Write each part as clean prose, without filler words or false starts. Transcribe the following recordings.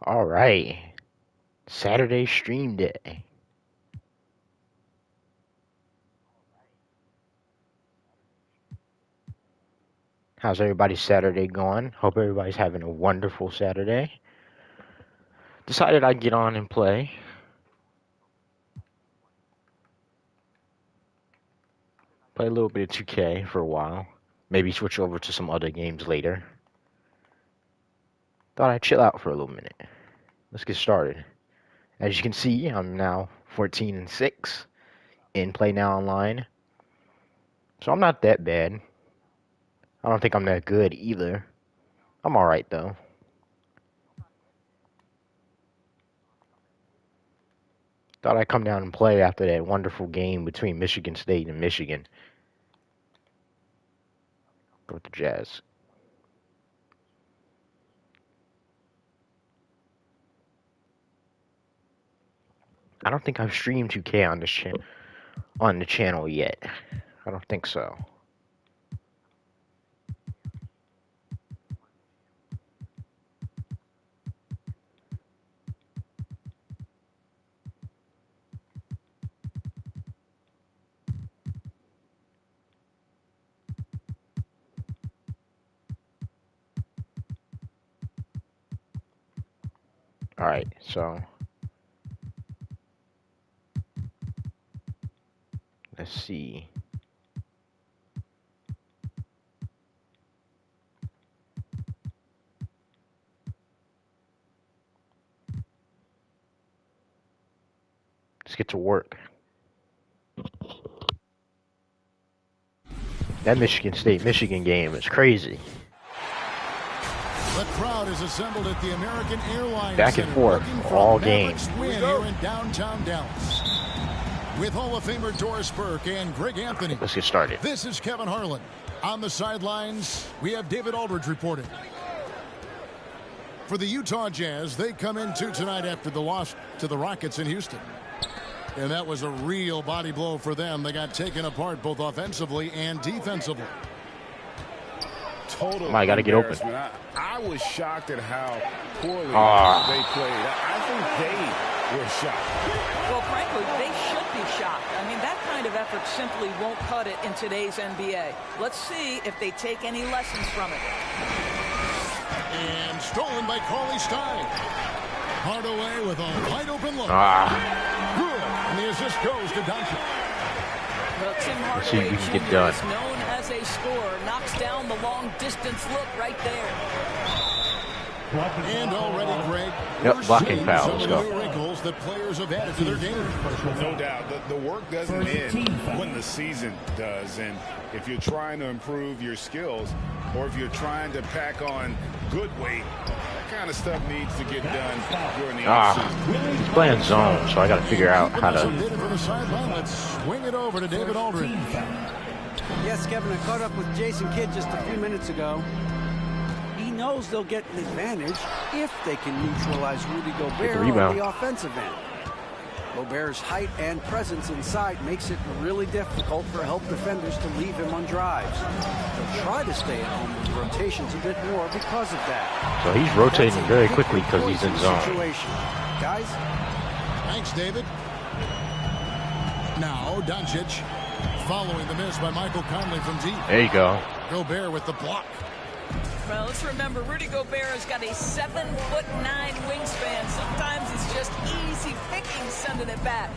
All right, Saturday stream day. How's everybody's Saturday going? Hope everybody's having a wonderful Saturday. Decided I'd get on and play. Play a little bit of 2K for a while. Maybe switch over to some other games later. Thought I'd chill out for a little minute. Let's get started. As you can see, I'm now 14-6 in Play Now Online. So I'm not that bad. I don't think I'm that good either. I'm alright though. Thought I'd come down and play after that wonderful game between Michigan State and Michigan. Go with the Jazz. I don't think I've streamed 2K on this on the channel yet. I don't think so. Alright, so let's see. Let's get to work. That Michigan State-Michigan game is crazy. The crowd is assembled at the American Airlines Back and Center, forth, all game. Win here in downtown Dallas. With Hall of Famer Doris Burke and Greg Anthony. Let's get started. This is Kevin Harlan. On the sidelines, we have David Aldridge reporting. For the Utah Jazz, they come into tonight after the loss to the Rockets in Houston. And that was a real body blow for them. They got taken apart both offensively and defensively. Total I gotta get open. I was shocked at how poorly they played. I think they were shocked. Well, frankly, they should be shocked. I mean, that kind of effort simply won't cut it in today's NBA. Let's see if they take any lessons from it. And stolen by Cauley Stein. Hardaway with a wide open look. Good. And the assist goes to Doncic. Well, Tim Let's see if we Hardaway can get Jr. done. is known as a scorer. Knocks down the long distance look right there. And already, Greg, Yep, blocking seeing foul. some Let's of go. the new wrinkles that players have added to their game. No doubt. The work doesn't end when the season does. And if you're trying to improve your skills or if you're trying to pack on good weight, that kind of stuff needs to get done during the offseason. He's playing zone, so I gotta figure out how to. From the sideline, let's swing it over to David Aldridge. Yes, Kevin, I caught up with Jason Kidd just a few minutes ago. He knows they'll get an advantage if they can neutralize Rudy Gobert on the offensive end. Gobert's height and presence inside makes it really difficult for help defenders to leave him on drives. They'll try to stay at home with rotations a bit more because of that. So he's rotating very quickly because he's in zone. Situation. Guys? Thanks, David. Now, Doncic following the miss by Michael Conley from deep. There you go. Gobert with the block. Well, let's remember, Rudy Gobert has got a 7'9" wingspan. Sometimes it's just easy picking sending it back.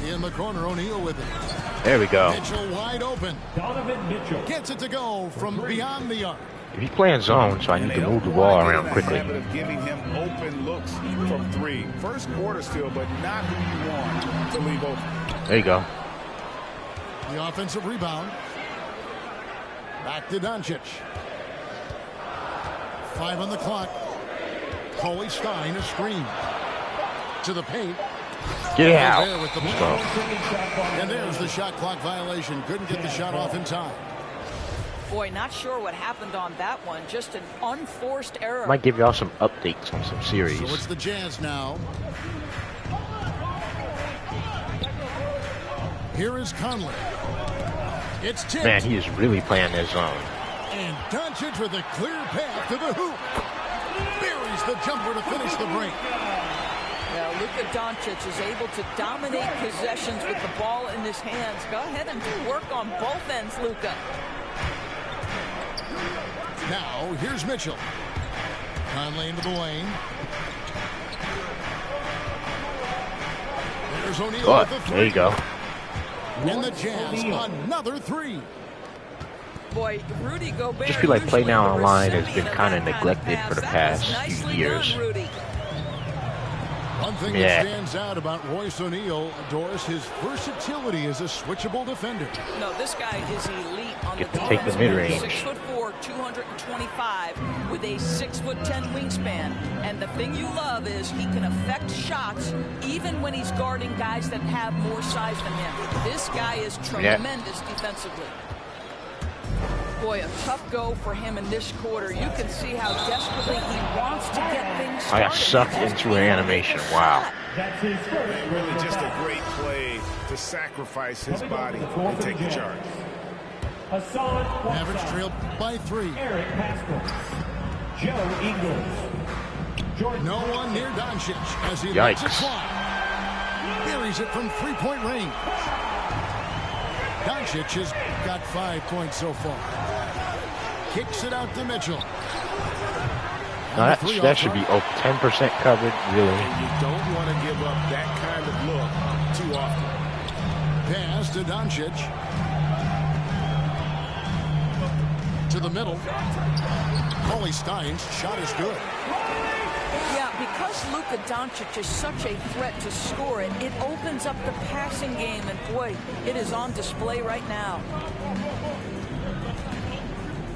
In the corner, O'Neal with it. There we go. Mitchell wide open. Donovan Mitchell Gets it to go from beyond the arc. If he's playing zone, so I need to move the ball around quickly. Of giving him open looks from three. First quarter still, but not who you want to leave open. There you go. The offensive rebound. Back to Doncic. 5 on the clock. Coley Stein, a screen. To the paint. Get it out. With the and there's the shot clock violation. Couldn't get the shot off in time. Boy, not sure what happened on that one. Just an unforced error. Might give y'all some updates on some series. So it's the Jazz now. Here is Conley. It's tipped. Man, he is really playing that zone. And Doncic with a clear path to the hoop. Buries the jumper to finish the break. Now, Luka Doncic is able to dominate possessions with the ball in his hands. Go ahead and do work on both ends, Luka. Now, here's Mitchell. Conley into the lane. There's O'Neal with the three. There you go. And the Jazz, another three. Boy, Rudy Gobert Just feel like Play Now Online has been kind of neglected for the past few years. One thing that stands out about Royce O'Neal, Doris, his versatility as a switchable defender. No, this guy is elite on Get the to take the mid-range. 6'4", 225 with a 6'10" wingspan. And the thing you love is he can affect shots even when he's guarding guys that have more size than him. This guy is tremendous defensively. Boy, a tough go for him in this quarter. You can see how desperately he wants to get things started. I got sucked into an animation. Wow. Really just a great play to sacrifice his body and take the charge. Mavericks trailed by 3. Eric Pascal. Joe Ingles. No one near Doncic as he lets it fly. Buries it from 3-point range. Doncic has got 5 points so far. Kicks it out to Mitchell. Now that should be 10% covered, really. And you don't want to give up that kind of look too often. Pass to Doncic. To the middle. Coley Stein's shot is good. Yeah, because Luka Doncic is such a threat to score it, it opens up the passing game, and boy, it is on display right now.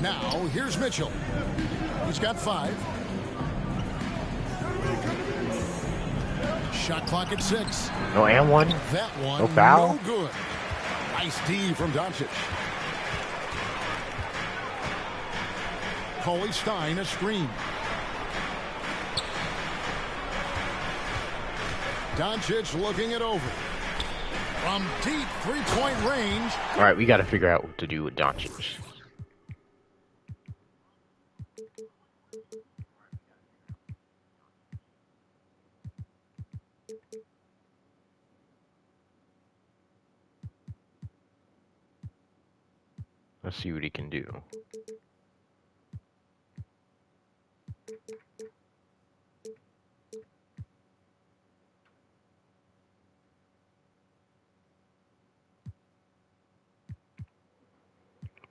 Now, here's Mitchell. He's got 5. Shot clock at 6. No and one. That one, no foul. No good. Nice D from Doncic. Coley Stein, a screen. Doncic looking it over. From deep 3-point range. All right, we got to figure out what to do with Doncic. Let's see what he can do.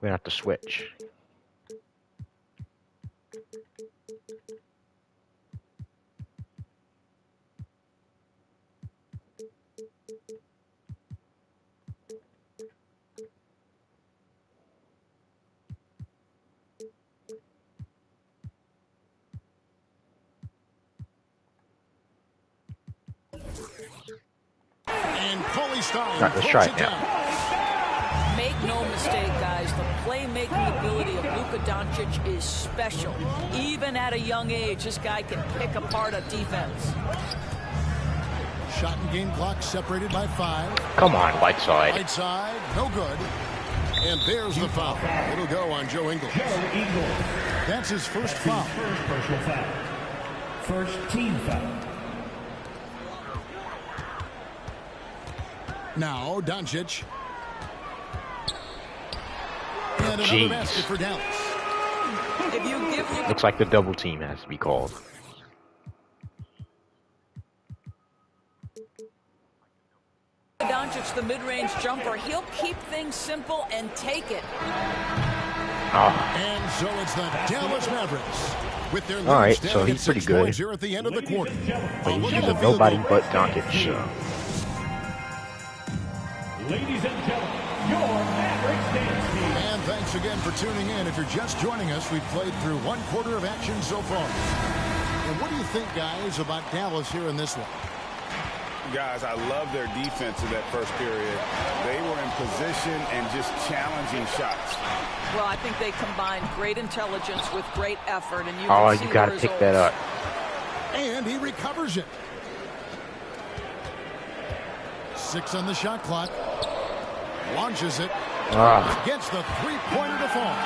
We have to switch. And Coley Stein. Let's try it now. Make no mistake, guys, the playmaking ability of Luka Doncic is special. Even at a young age, this guy can pick apart a defense. Shot and game clock separated by 5. Come on, Whiteside. Whiteside, no good. And there's the foul. It'll go on Joe Ingles. That's his first foul. First personal foul. First team foul. Now, Doncic. And another basket for Dallas. If you give Looks like the double team has to be called. Doncic the mid-range jumper, he'll keep things simple and take it. And So it's the Dallas Mavericks with their all right, so he's pretty good. Here at the end of the quarter. But he's using nobody but Doncic. Ladies and gentlemen, your Mavericks dance team. And thanks again for tuning in. If you're just joining us, we've played through one quarter of action so far. And what do you think, guys, about Dallas here in this one? Guys, I love their defense in that first period. They were in position and just challenging shots. Well, I think they combined great intelligence with great effort, and you got to pick that up. And he recovers it. 6 on the shot clock. Launches it. Gets the three-pointer to fall.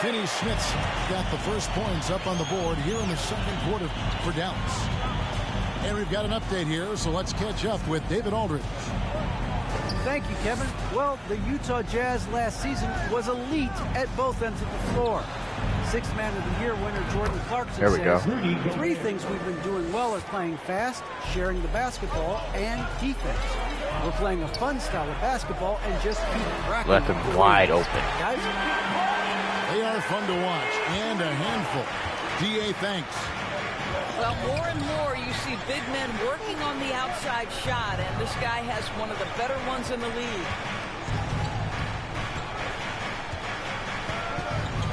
Finney Smith's got the first points up on the board here in the second quarter for Dallas. And we've got an update here, so let's catch up with David Aldridge. Thank you, Kevin. Well, the Utah Jazz last season was elite at both ends of the floor. Sixth Man of the Year winner Jordan Clarkson says 3 things we've been doing well are playing fast, sharing the basketball, and defense. We're playing a fun style of basketball and just keep cracking. Left him wide open. Guys, they are fun to watch and a handful. D.A. thanks. Well, more and more you see big men working on the outside shot, and this guy has one of the better ones in the league.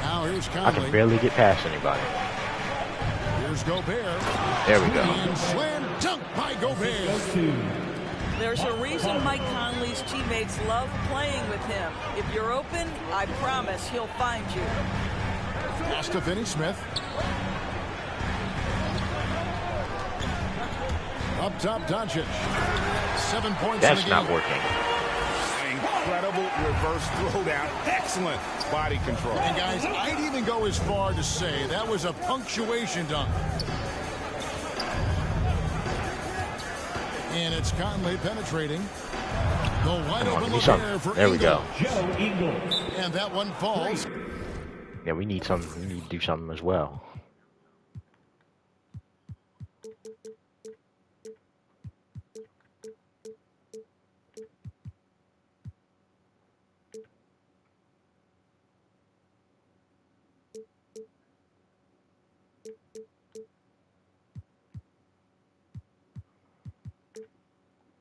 Now here's Conley. I can barely get past anybody. Here's Gobert. There we go. And slam dunk by Gobert. There's a reason Mike Conley's teammates love playing with him. If you're open, I promise he'll find you. Pass to Finney Smith. Up top, Doncic. 7 points That's in the game. not working. Incredible reverse throwdown. Excellent body control. And guys, I'd even go as far to say that was a punctuation dunk. And it's Conley penetrating. The wide open look there for There we go. And that one falls. Yeah, we need to do something as well.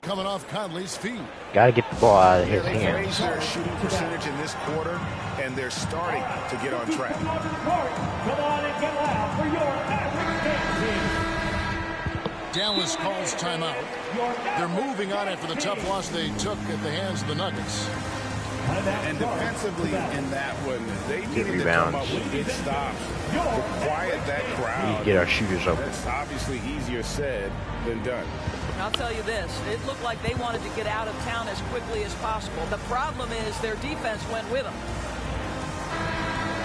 Coming off Conley's feet. Got to get the ball out of his They hands. raised their shooting percentage in this quarter, and they're starting to get on track. Come on and get loud for your Mavericks dance team. Dallas calls timeout. They're moving on after the tough loss they took at the hands of the Nuggets. And defensively in that one, they needed to come up with good stops to quiet that crowd. We need to get our shooters open. That's obviously easier said than done. I'll tell you this, it looked like they wanted to get out of town as quickly as possible. The problem is their defense went with them.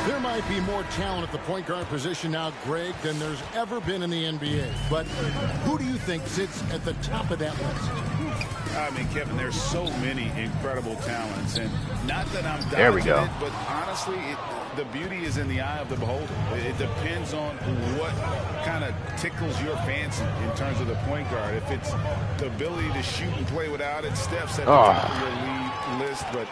There might be more talent at the point guard position now, Greg, than there's ever been in the NBA. But who do you think sits at the top of that list? I mean, Kevin, there's so many incredible talents, and not that I'm There we dodging go. it, but honestly, the beauty is in the eye of the beholder. It depends on what kind of tickles your fancy in terms of the point guard. If it's the ability to shoot and play without it, Steph's at the top of your lead list, but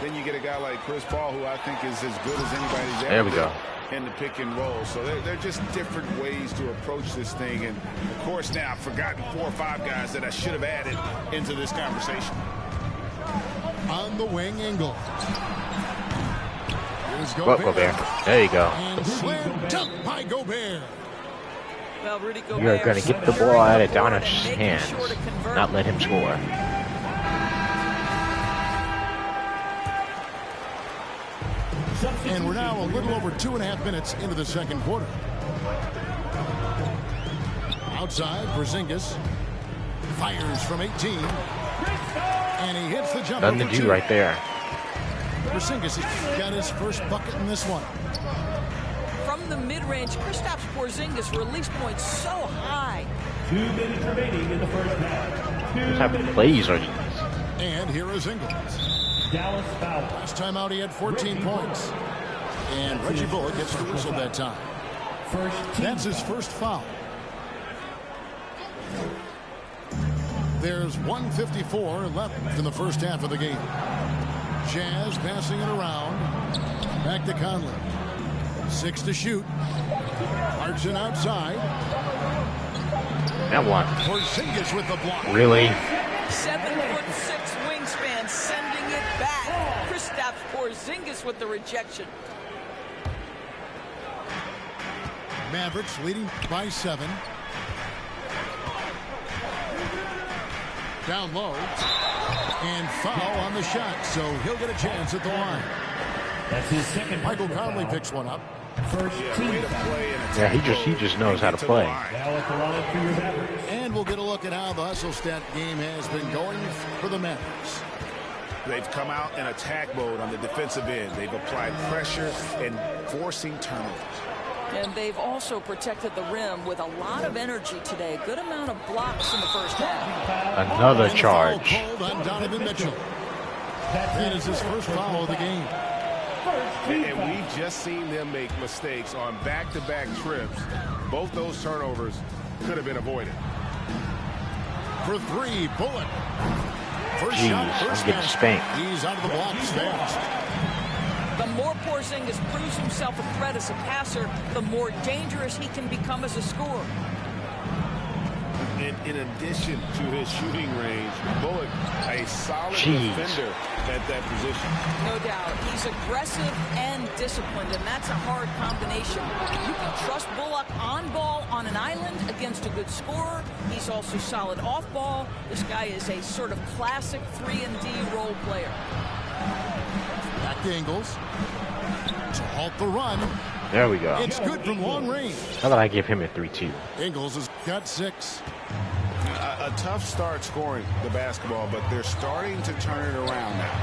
then you get a guy like Chris Paul, who I think is as good as anybody's ever There we go. in the pick and roll. So they're just different ways to approach this thing. And, of course, now I've forgotten 4 or 5 guys that I should have added into this conversation. On the wing, Ingle. Here's Gobert. There you go. And slam dunk by Gobert. Well, Rudy Gobert, We are going to get the ball out of Donic's hands, not let him score. And we're now a little over 2.5 minutes into the second quarter. Outside, Porzingis fires from 18. And he hits the jumper. Nothing to do right there. Porzingis has got his first bucket in this one. From the mid-range, Kristaps Porzingis release points so high. 2 minutes remaining in the first half. What type of plays are these? And here is Ingles. Dallas foul. Last time out, he had 14 points. And Reggie Bullock gets the whistle that time. That's his first foul. There's 1:54 left in the first half of the game. Jazz passing it around. Back to Conley. 6 to shoot. Clarkson outside. That one. Porzingis with the block. Really? 7'6" wingspan, sending it back. Kristaps Porzingis with the rejection. Mavericks leading by 7. Down low. And foul on the shot, so he'll get a chance at the line. That's his second. Michael Conley picks one up. First team. Yeah, he just knows how to play. Now at the line for your Mavericks. And we'll get a look at how the hustle stat game has been going for the Mavericks. They've come out in attack mode on the defensive end. They've applied pressure and forcing turnovers. And they've also protected the rim with a lot of energy today. Good amount of blocks in the first half. Another charge. Called on Donovan Mitchell. That is his first foul of the game. And we've just seen them make mistakes on back-to-back trips. Both those turnovers could have been avoided. For 3, Bullock. First Jeez, shot, first I'm getting basket. spanked. He's out of the blocks fast. The more Porzingis proves himself a threat as a passer, the more dangerous he can become as a scorer. In addition to his shooting range, Bullock, a solid Jeez. defender at that position. No doubt. He's aggressive and disciplined, and that's a hard combination. You can trust Bullock on ball on an island against a good scorer. He's also solid off ball. This guy is a sort of classic 3-and-D role player. Back to Ingles. To halt the run. There we go. It's good from long range. How about I give him a 3-2? Ingles has got 6. A tough start scoring the basketball, but they're starting to turn it around now.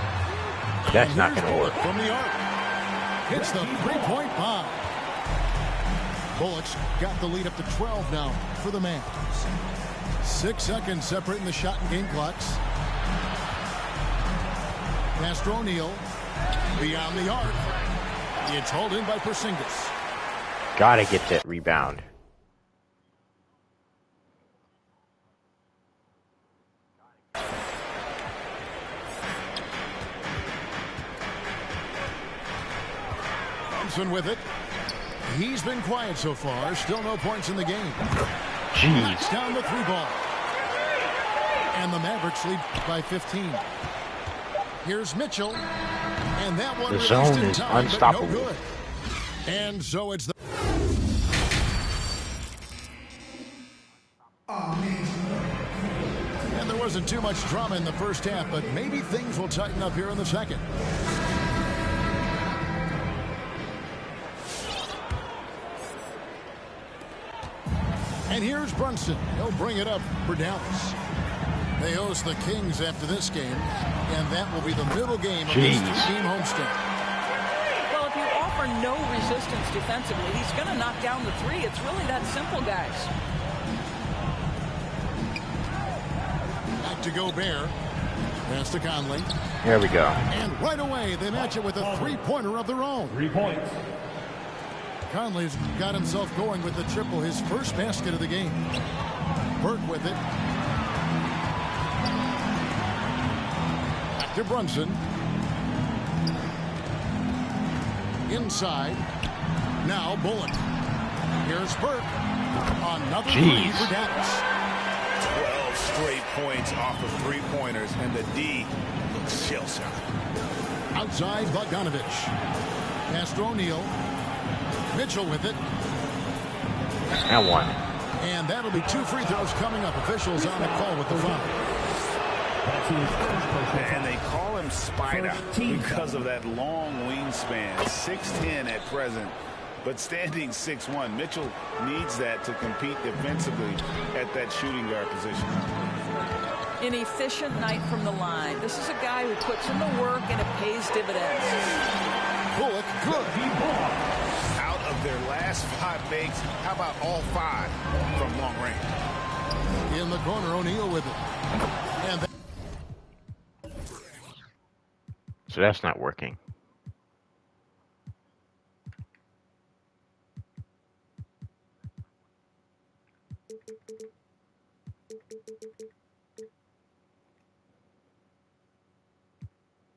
That's not going to work. From the arc. Hits the 3-point bomb. Bullock's got the lead up to 12 now for the Mavs. 6 seconds separating the shot and game clocks. Pass to O'Neal. Beyond the arc. It's hauled in by Porzingis. Gotta get that rebound. Thompson with it. He's been quiet so far. Still no points in the game. Jeez. Knocks down the 3-ball. And the Mavericks lead by 15. Here's Mitchell. And that one The zone is time, unstoppable. No good. And so it's the and there wasn't too much drama in the first half, but maybe things will tighten up here in the second. And here's Brunson. He'll bring it up for Dallas. They host the Kings after this game, and that will be the middle game of this two-team homestand. Well, if you offer no resistance defensively, he's going to knock down the 3. It's really that simple, guys. Back to Gobert. Pass to Conley. There we go. And right away, they match it with a 3-pointer of their own. 3 points. Conley's got himself going with the triple, his first basket of the game. Burke with it. Back to Brunson. Inside. Now Bullock. Here's Burke. Another 3 for Dallas. 12 straight points off of 3-pointers, and the D looks shell-shocked. Outside Bogdanovich. Pass to O'Neal. Mitchell with it. And 1. And that'll be 2 free throws coming up. Officials on the call with the foul. And they call him Spider because of that long wingspan. 6'10" at present, but standing 6'1". Mitchell needs that to compete defensively at that shooting guard position. An efficient night from the line. This is a guy who puts in the work and it pays dividends. Bullock, good. Out of their last 5 makes, how about all 5 from long range? In the corner, O'Neal with it. And So that's not working.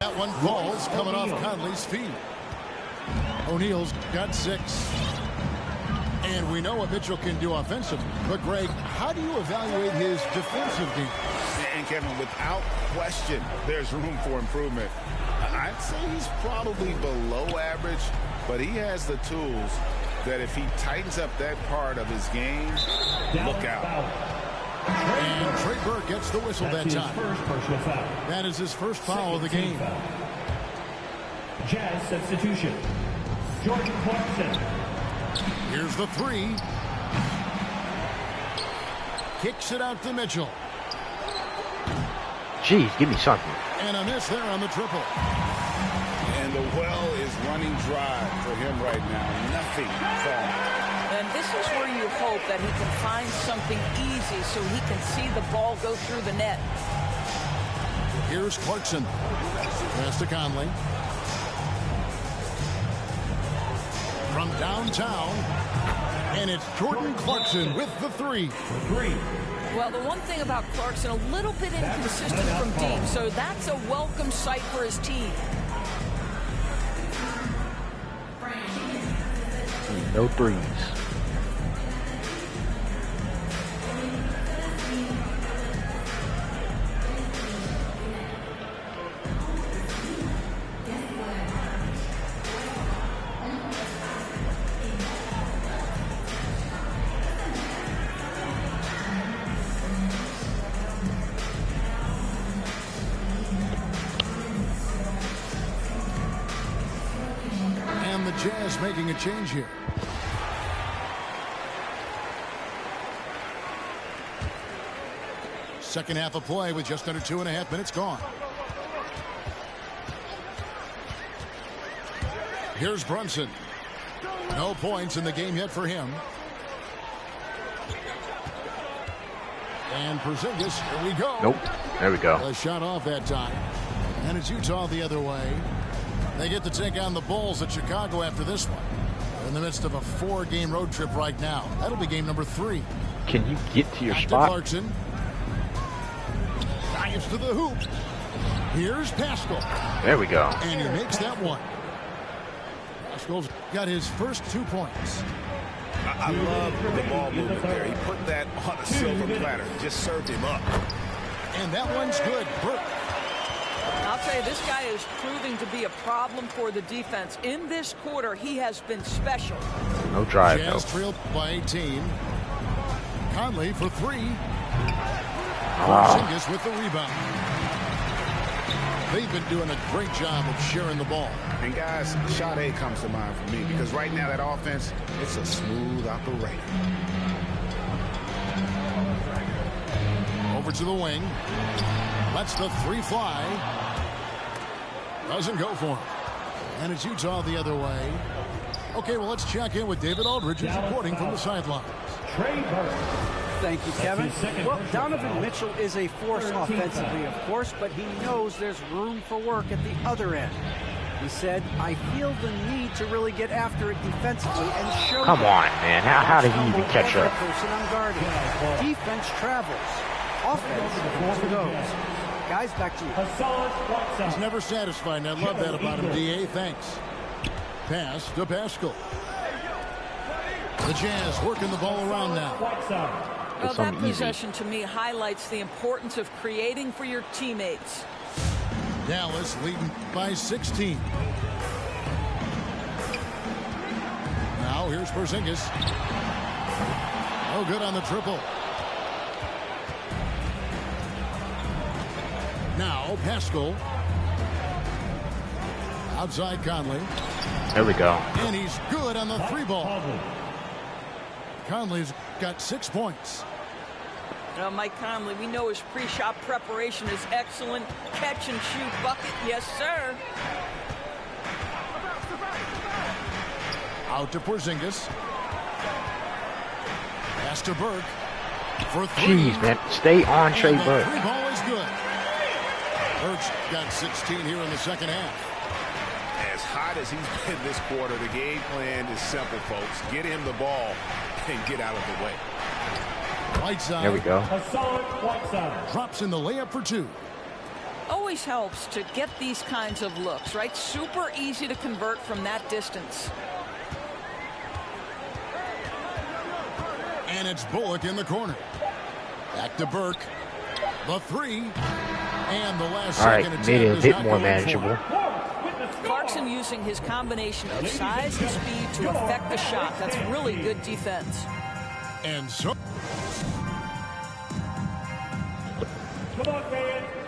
that one falls coming off Conley's feet. O'Neal's got 6. And we know what Mitchell can do offensively. But, Greg, how do you evaluate his defensive game? And, Kevin, without question, there's room for improvement. I'd say he's probably below average, but he has the tools that if he tightens up that part of his game, look out. And Trey Burke gets the whistle that time. First personal foul. That is his first foul of the game. Foul. Jazz substitution. Jordan Clarkson. Here's the 3. Kicks it out to Mitchell. Jeez, give me something. And a miss there on the triple. And the well is running dry for him right now. Nothing falling. And this is where you hope that he can find something easy so he can see the ball go through the net. Here's Clarkson. Pass to Conley. From downtown. And it's Jordan Clarkson with the 3. Well, the one thing about Clarkson, a little bit inconsistent from deep, so that's a welcome sight for his team. No threes. Jazz making a change here. Second half of play with just under 2.5 minutes gone. Here's Brunson. No points in the game yet for him. And Porzingis, here we go. Nope. There we go. A shot off that time. And it's Utah the other way. They get to take on the Bulls at Chicago after this one. They're in the midst of a 4-game road trip right now. That'll be game number 3. Can you get to your Back spot? to Clarkson. Dives to the hoop. Here's Pascal. There we go. And he makes that one. Pascal's got his first 2 points. I love the ball movement there. He put that on a silver platter. Just served him up. And that one's good. Burke. I'll tell you, this guy is proving to be a problem for the defense. In this quarter, he has been special. No drive, Jazz no. trailed by 18. Conley for 3. Porzingis with the rebound. They've been doing a great job of sharing the ball. And guys, shot A comes to mind for me because right now that offense, it's a smooth operation. Over to the wing. Lets the 3 fly. Doesn't go for him. And it's Utah the other way. Okay, well, let's check in with David Aldridge, who's reporting from the sidelines. Trey Burke. Thank you, Kevin. Well, Donovan Mitchell is a force offensively, of course, but he knows there's room for work at the other end. He said, I feel the need to really get after it defensively and show Come on, man. How did he even catch up? Person I'm guarding. Defense travels. Offense goes. Guys, back to you. He's never satisfied, and I love that about him, D.A. Thanks. Pass to Pascal. The Jazz working the ball around now. Well, that possession to me highlights the importance of creating for your teammates. Dallas leading by 16. Now here's Porzingis. No good on the triple. Now Pascal. Outside Conley. There we go. And he's good on the 3-ball. Conley's got 6 points. Now, Mike Conley, we know his pre-shot preparation is excellent. Catch and shoot bucket, yes, sir. Out to Porzingis. Pass to Burke. For 3. Jeez, man. Stay on Trey Burke. 3-ball is good. Burke's got 16 here in the second half. As hot as he's been this quarter, the game plan is simple, folks. Get him the ball and get out of the way. Whiteside. There we go. Hassan Whiteside. Drops in the layup for 2. Always helps to get these kinds of looks, right? Super easy to convert from that distance. And it's Bullock in the corner. Back to Burke. The three. And the last second attempt made it a is bit not more going manageable. for. Clarkson using his combination of size and speed to affect the shot. That's really good defense. And so.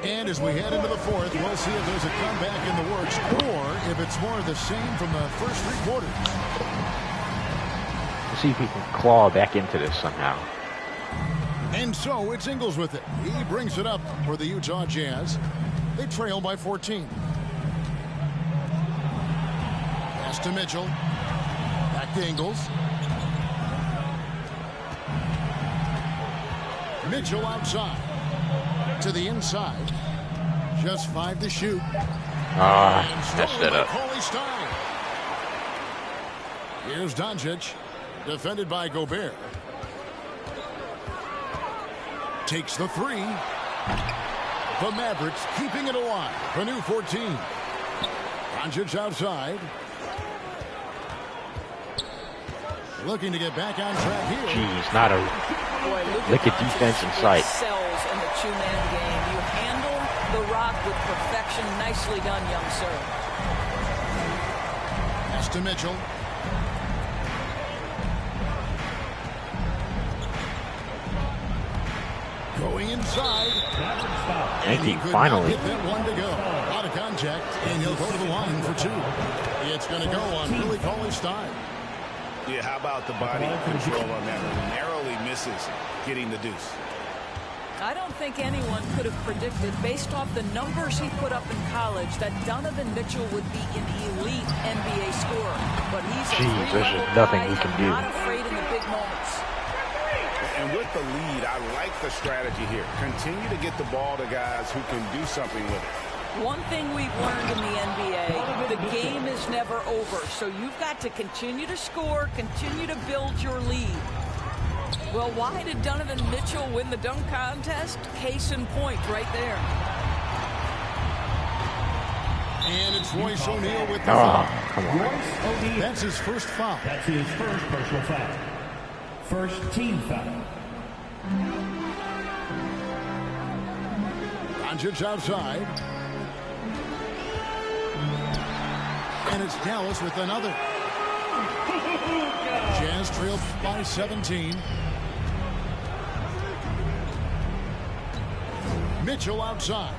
And as we head into the fourth, we'll see if there's a comeback in the works or if it's more of the same from the first three quarters. Let's see if he can claw back into this somehow. And so it's Ingles with it. He brings it up for the Utah Jazz. They trail by 14. Pass to Mitchell. Back to Ingles. Mitchell outside. To the inside. Just 5 to shoot. Messed it up. Here's Doncic. Defended by Gobert. Takes the three. The Mavericks keeping it alive. A new 14. Doncic outside. Looking to get back on track here. Jeez, not a lick of defense in sight. Excels in the two-man game. You handle the rock with perfection. Nicely done, young sir. Pass to Mitchell. Going inside. And he finally. Hit that one to go. Out of contact, and he'll go to the line for 2. It's going to go on Willie Cauley-Stein. Yeah, how about the body control on that one? Narrowly misses getting the deuce. I don't think anyone could have predicted, based off the numbers he put up in college, that Donovan Mitchell would be an elite NBA scorer. But he's a there's just nothing we can do. Not afraid in the big moments. And with the lead, I like the strategy here. Continue to get the ball to guys who can do something with it. One thing we've learned in the NBA, the game is never over. So you've got to continue to score, continue to build your lead. Well, why did Donovan Mitchell win the dunk contest? Case in point right there. And it's Royce O'Neal with the foul. Come on. That's his first foul. That's his first personal foul. First team foul. Doncic outside. And it's Dallas with another. Jazz trail by 17. Mitchell outside.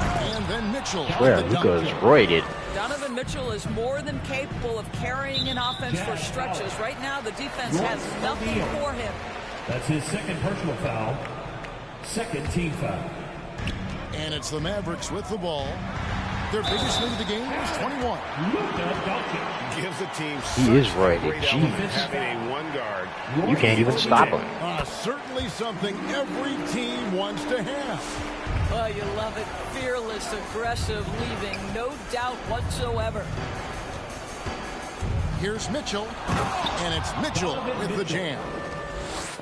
And then Mitchell. Where Luka's roided. Donovan Mitchell is more than capable of carrying an offense for stretches. Right now, the defense has nothing for him. That's his second personal foul. Second team foul. And it's the Mavericks with the ball. Their biggest lead of the game is 21. Gives the team He is roided. Jeez. having a one guard. You can't even stop him. Certainly something every team wants to have. Oh, you love it. Fearless, aggressive, leaving no doubt whatsoever. Here's Mitchell. And it's Mitchell with the jam.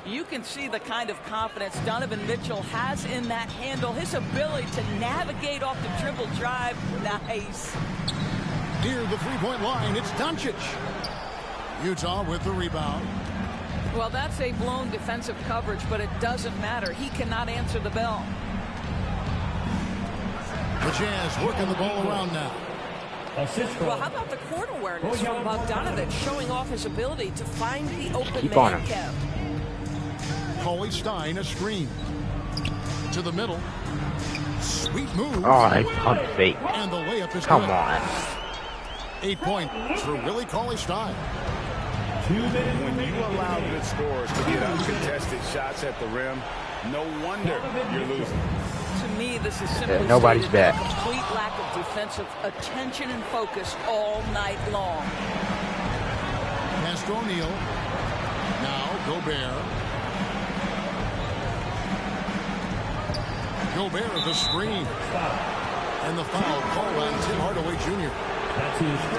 You can see the kind of confidence Donovan Mitchell has in that handle. His ability to navigate off the dribble drive. Nice. Near the three-point line, it's Doncic. Utah with the rebound. Well, that's a blown defensive coverage, but it doesn't matter. He cannot answer the bell. The Jazz working the ball around now. Well, how about the court awareness from Bogdanovic showing off his ability to find the open Keep man, on him. Kev. Cauley-Stein, a screen. To the middle. Sweet move. Oh, he pump fake. And the layup is Come good. on. 8 points for Willie Cauley-Stein. When you allow good scorers to get uncontested shots at the rim, no wonder you're losing. To me, this is simply nobody's stated back. a complete lack of defensive attention and focus all night long. Pass to O'Neal. Now Gobert. Gobert the screen. And the foul called on Tim Hardaway Jr.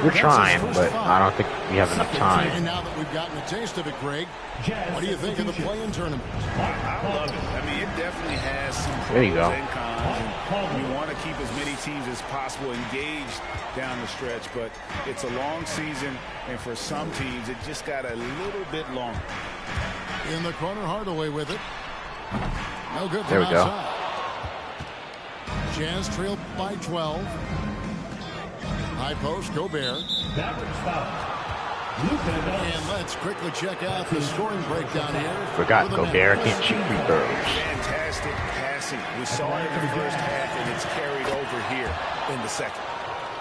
We're trying, but I don't think we have enough time. And now that we've gotten a taste of it, Greg, what do you think of the play-in tournament? I love it. I mean, it definitely has some there you go. pros and cons. And you want to keep as many teams as possible engaged down the stretch, but it's a long season, and for some teams, it just got a little bit longer. In the corner, Hardaway with it. No good. There we go. Jazz trailed by 12. High post, Gobert. And let's quickly check out the scoring breakdown here. Forgot Gobert can't shoot free throws. Fantastic passing. We saw it in the first half, and it's carried over here in the second.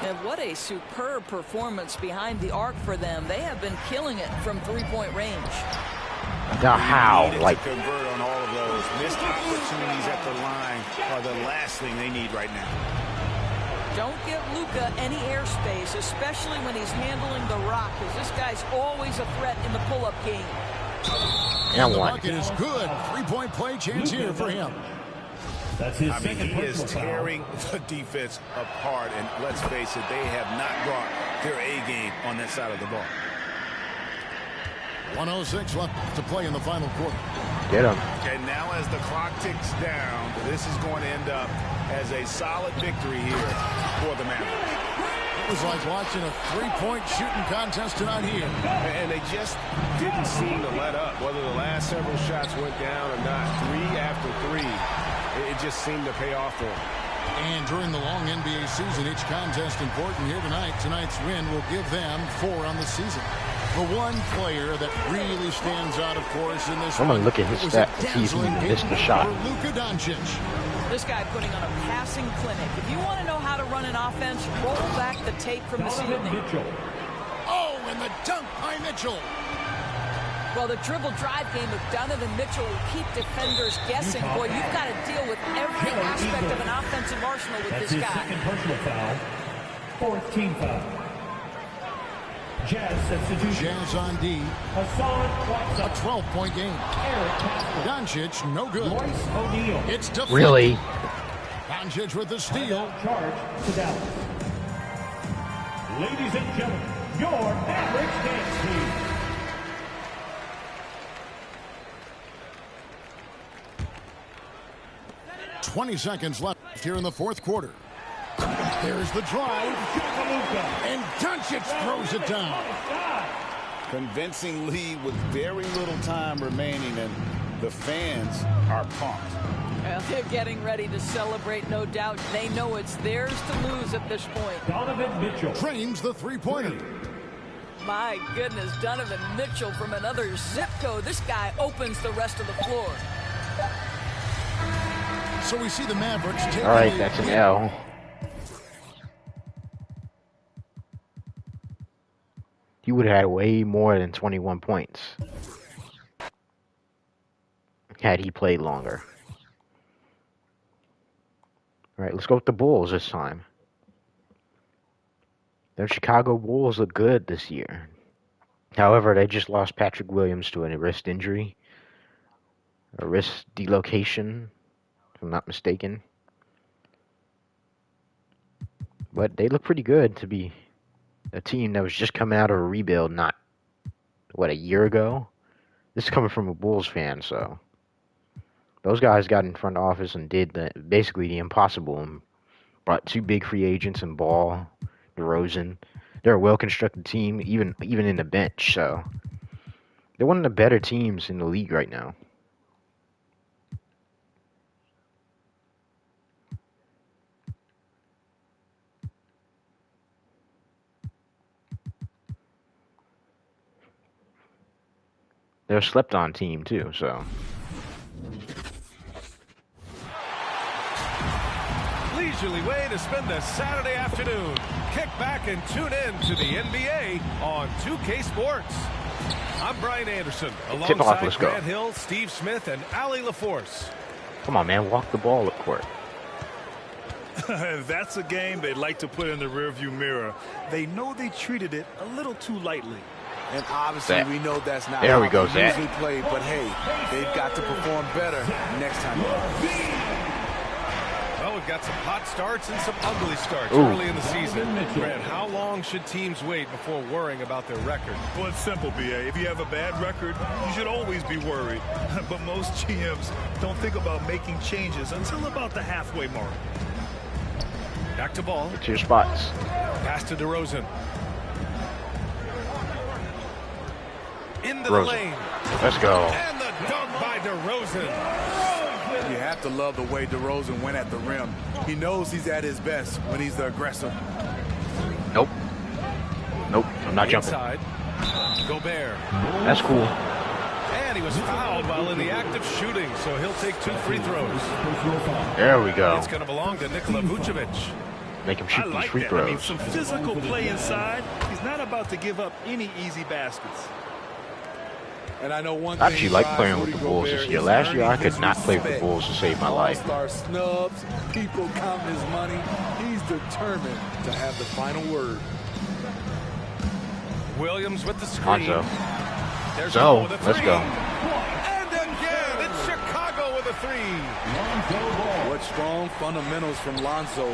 And what a superb performance behind the arc for them. They have been killing it from three-point range. Now how? Like, to convert on all of those. Missed opportunities at the line are the last thing they need right now. Don't give Luka any airspace, especially when he's handling the rock, because this guy's always a threat in the pull-up game. And the bucket is good. Three-point play chance here for him. That's his he is tearing the defense apart, and let's face it, they have not brought their A game on that side of the ball. 1:06 left to play in the final quarter. Get him. And now as the clock ticks down, this is going to end up as a solid victory here for the Mavericks. It was like watching a three-point shooting contest tonight here. And they just didn't seem to let up. Whether the last several shots went down or not, three after three, it just seemed to pay off for them. And during the long NBA season, each contest important here tonight. Tonight's win will give them 4 on the season. The one player that really stands out, of course, in this. I'm gonna look at his stat to see if he missed the shot. Luka Doncic. This guy putting on a passing clinic. If you want to know how to run an offense, roll back the tape from this evening. Oh, and the dunk by Mitchell. Well, the dribble drive game of Donovan Mitchell will keep defenders guessing. Boy, you've got to deal with every aspect of an offensive arsenal with this guy. Second personal foul. Fourth team foul. Jazz substitution. Jazz on D. A 12-point game. Doncic, no good. It's deflected. Really? Doncic with the steal. Charge to Dallas. Ladies and gentlemen, your average dance team. .20 left here in the fourth quarter. There's the drive. And Doncic throws it down. Convincing lead with very little time remaining, and the fans are pumped. Well, they're getting ready to celebrate, no doubt. They know it's theirs to lose at this point. Donovan Mitchell trains the three-pointer. My goodness, Donovan Mitchell from another zip code. This guy opens the rest of the floor. So we see the Mavericks take. All right, that's an L. He would have had way more than 21 points had he played longer. All right, let's go with the Bulls this time. The Chicago Bulls look good this year. However, they just lost Patrick Williams to a wrist injury, a wrist dislocation, if I'm not mistaken. But they look pretty good to be a team that was just coming out of a rebuild not, what, a year ago? This is coming from a Bulls fan, so those guys got in front office and did basically the impossible and brought 2 big free agents in Ball, DeRozan. They're a well-constructed team, even in the bench, so they're one of the better teams in the league right now. They're a slept-on team, too, so. Leisurely way to spend a Saturday afternoon. Kick back and tune in to the NBA on 2K Sports. I'm Brian Anderson, alongside Grant Hill, Steve Smith, and Allie LaForce. Come on, man, walk the ball at court. That's a game they'd like to put in the rearview mirror. They know they treated it a little too lightly. And obviously, we know that's not how they usually play, but hey, they've got to perform better next time. Well, we've got some hot starts and some ugly starts early in the season. Grant, how long should teams wait before worrying about their record? Well, it's simple, B.A. If you have a bad record, you should always be worried. But most GMs don't think about making changes until about the halfway mark. Back to ball. Get to your spots. Pass to DeRozan. Into the lane. Let's go. And the dunk by DeRozan. You have to love the way DeRozan went at the rim. He knows he's at his best when he's the aggressor. Nope. Nope. I'm not jumping. Inside. Gobert. That's cool. And he was fouled while in the act of shooting, so he'll take 2 free throws. There we go. It's going to belong to Nikola Vucevic. Make him shoot these free that. throws. I mean, some physical play inside. He's not about to give up any easy baskets. And I know one I thing actually like playing with the Bulls this year. Last year, I could not play with the Bulls to save my life. All-star snubs, people counting his money. He's determined to have the final word. Williams with the screen. Lonzo. So, let's go. And again, it's Chicago with a 3. What strong fundamentals from Lonzo.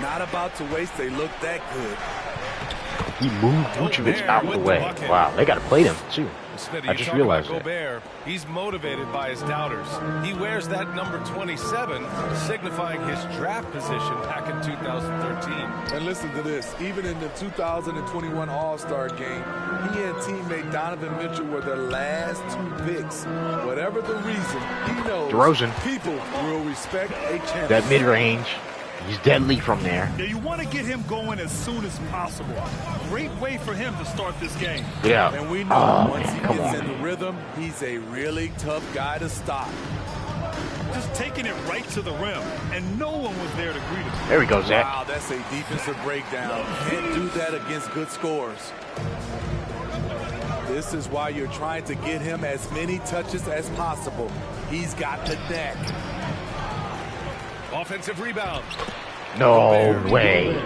Not about to waste. They look that good. He moved Vucevic out the way. Wow, they got to play them, too. Smitty, I just realized that. Gobert, he's motivated by his doubters. He wears that number 27, signifying his draft position back in 2013. And listen to this. Even in the 2021 All-Star game, he and teammate Donovan Mitchell were the last 2 picks. Whatever the reason, he knows DeRozan. People will respect a champion. That mid-range. He's deadly from there. Yeah, you want to get him going as soon as possible. Great way for him to start this game. Yeah. And we know once he gets in the rhythm, he's a really tough guy to stop. Just taking it right to the rim, and no one was there to greet him. There we go, Zach. Wow, that's a defensive breakdown. Can't do that against good scores. This is why you're trying to get him as many touches as possible. He's got the neck. Offensive rebound. No way.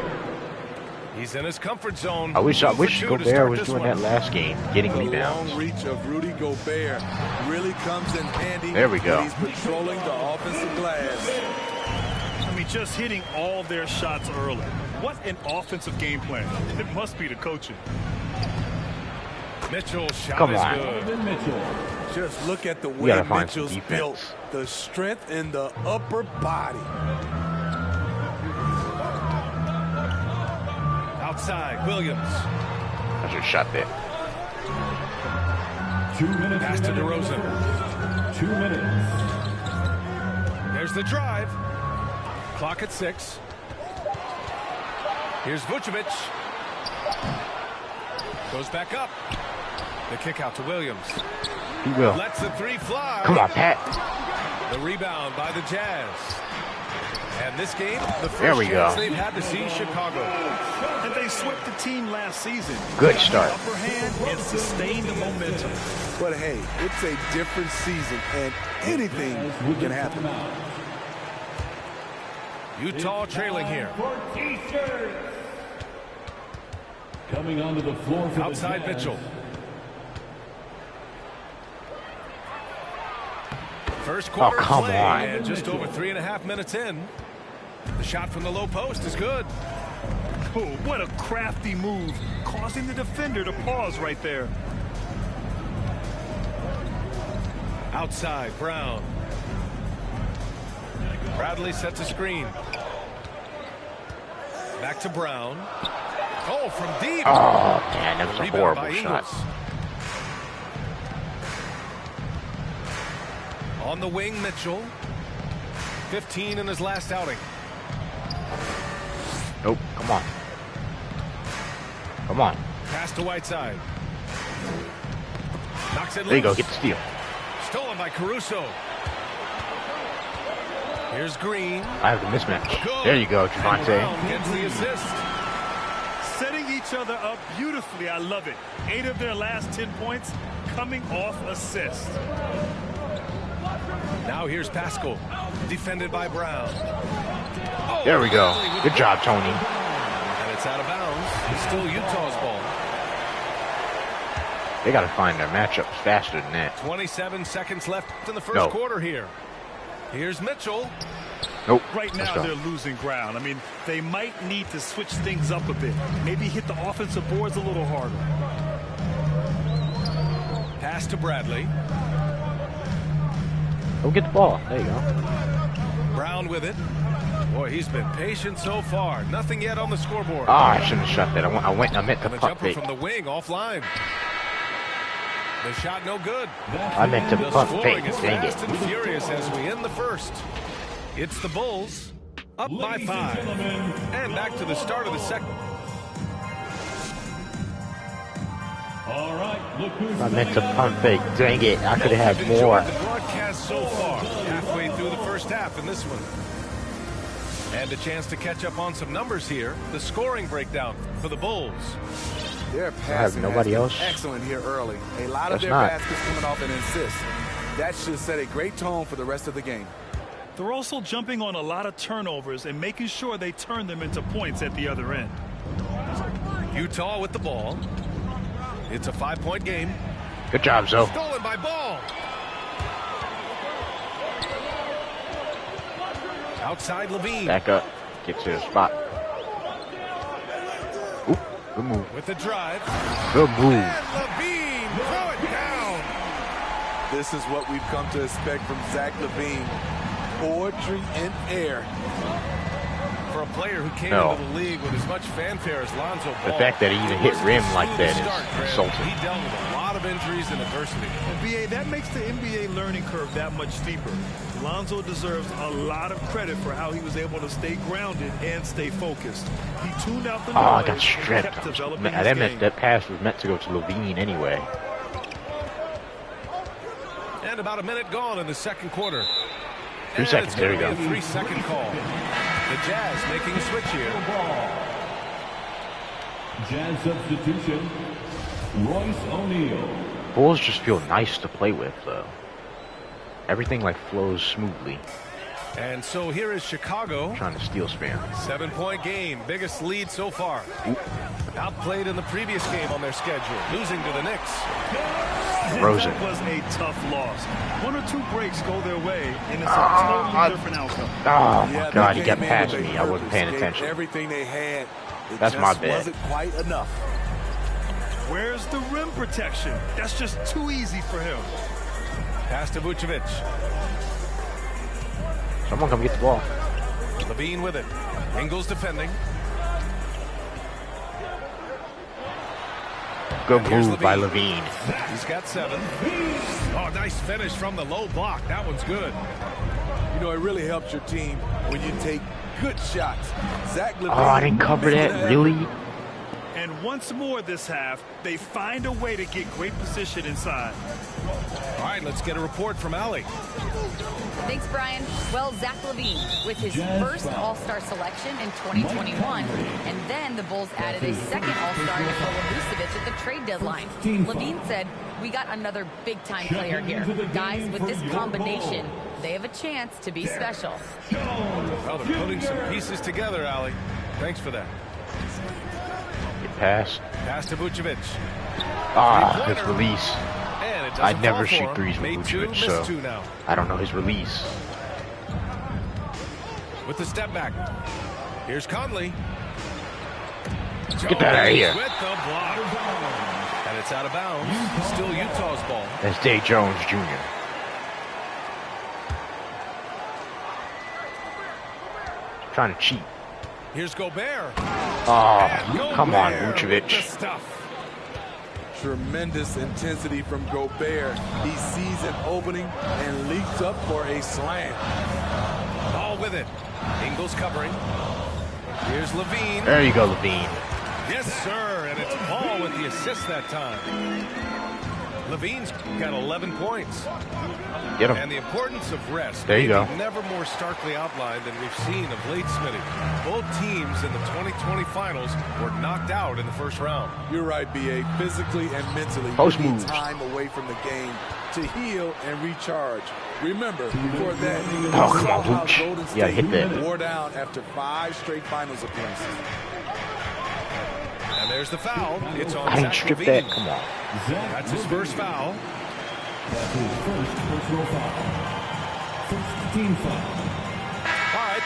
He's in his comfort zone. I wish Gobert was doing that last game, getting rebounds. The long reach of Rudy Gobert really comes in handy. There we go. When he's patrolling the offensive glass. I mean, just hitting all their shots early. What an offensive game plan. It must be the coaching. Mitchell's shot Come is on. good. Just look at the way Mitchell's built. The strength in the upper body. Outside, Williams. I just shot that. 2 minutes. Pass to DeRozan. 2 minutes. There's the drive. Clock at 6. Here's Vucevic. Goes back up. The kick out to Williams. He will. Lets the 3 fly. Come on, Pat. The rebound by the Jazz. And this game, the There first we chance go. they've had to see Chicago. And they swept the team last season. Good start. Upper hand and sustained the momentum. But hey, it's a different season, and anything can happen. Utah trailing here. Coming onto the floor for Outside the Jazz. Mitchell. First quarter come play, on. and just over 3.5 minutes in. The shot from the low post is good. Oh, what a crafty move, causing the defender to pause right there. Outside, Brown. Bradley sets a screen. Back to Brown. Oh, from deep. Oh, man, that was a Rebound horrible by shot. Ingles. On the wing, Mitchell. 15 in his last outing. Nope, come on. Come on. Pass to Whiteside. Knocks it loose. There you go, get the steal. Stolen by Caruso. Here's Green. I have the mismatch. Good. There you go, And Javante. Brown gets the assist. Setting each other up beautifully. I love it. 8 of their last 10 points coming off assists. Now here's Pascal. Defended by Brown. Oh, There we go. Bradley with Good the- job, Tony. And it's out of bounds. It's still Utah's ball. They got to find their matchups faster than that. 27 seconds left in the first No. quarter here. Here's Mitchell. Nope. Right now, they're losing ground. I mean, they might need to switch things up a bit. Maybe hit the offensive boards a little harder. Pass to Bradley. Go get the ball. There you go. Brown with it. Boy, he's been patient so far. Nothing yet on the scoreboard. Ah, I shouldn't have shot that. I meant to And the pump jumper fake. from the wing offline. The shot no good. I meant to The pump scoring fake. is Dang fast it. and furious as we end the first. It's the Bulls up by 5. And back to the start of the second. All right, look who's I meant to pump fake. Dang it. I could have had more. The broadcast so far, halfway through the first half in this one. And a chance to catch up on some numbers here. The scoring breakdown for the Bulls. Their have passing nobody has been else? excellent here early. A lot of That's their not. baskets coming off an assist. That should set a great tone for the rest of the game. They're also jumping on a lot of turnovers and making sure they turn them into points at the other end. Utah with the ball. It's a 5-point game. Good job, Zoe. Stolen by Ball. Outside Levine. Back up. Get to the spot. Oop, good move. With the drive. Good move. And Levine throw it down. This is what we've come to expect from Zach LaVine. Poetry in air. For a player who came No. into the league with as much fanfare as Lonzo Ball. The fact that he even hit rim like that is Graham. insulting. He dealt with a lot of injuries and adversity. And BA, that makes the NBA learning curve that much steeper. Lonzo deserves a lot of credit for how he was able to stay grounded and stay focused. He tuned out the noise. Oh, I got and stripped. kept developing his game. That pass was meant to go to Levine anyway. And about a minute gone in the second quarter. 3 And seconds, it's there we gonna go. be a 3-second call. The Jazz making a switch here. Jazz substitution, Royce O'Neal. Bulls just feel nice to play with, though. Everything like flows smoothly. And so here is Chicago. Trying to steal spam. 7-point game, biggest lead so far. Outplayed in the previous game on their schedule, losing to the Knicks. Rosen. That was a tough loss. 1 or 2 breaks go their way, and it's a totally different outcome. Oh my Yeah, God, they he got came in past with a me. I wasn't paying purpose, attention. gave everything they had. It That's just my bad. wasn't quite enough. Where's the rim protection? That's just too easy for him. Pass to Vucevic. Someone come get the ball. Levine with it. Ingles defending. Good Here's move by Levine. He's got 7. Oh, nice finish from the low block. That one's good. You know, it really helps your team when you take good shots. Zach LaVine. Oh, I didn't cover made that. Really? And once more this half, they find a way to get great position inside. All right, let's get a report from Allie. Thanks, Brian. Well, Zach LaVine with his first All-Star selection in 2021, and then the Bulls added a second All-Star, Nikola Vucevic, at the trade deadline. LaVine said, "We got another big-time player here. Guys with this combination, they have a chance to be special." Well, they're putting some pieces together, Allie. Thanks for that. Get past. Pass to Vucevic. Ah, his release. And it I doesn't never fall for shoot him. threes with Made 2, Vucevic, missed so 2 now. I don't know his release. With the step back. Here's Conley. Get that out of here. With the block. And it's out of bounds. Still Utah's ball. That's Day Jones Jr. Trying to cheat. Here's Gobert. Oh, come on, Gobert with the Vucevic. stuff. Tremendous intensity from Gobert. He sees an opening and leaps up for a slam. Ball with it. Ingles covering. Here's Levine. There you go, Levine. Yes, sir. And it's Ball with the assist that time. Levine's got 11 points. Get him. And the importance of rest. There you may go. be never more starkly outlined than we've seen of late, Smitty. Both teams in the 2020 finals were knocked out in the first round. You're right, B.A. Physically and mentally, Post you need moves. time away from the game to heal and recharge. Remember, before that, Oh, come on, Vooch. Golden Yeah, State hit that. wore down after 5 straight finals appearances. And there's the foul. It's on I didn't Zach strip Levine. that. Come on. That's his first foul. That's his first personal foul. First team foul.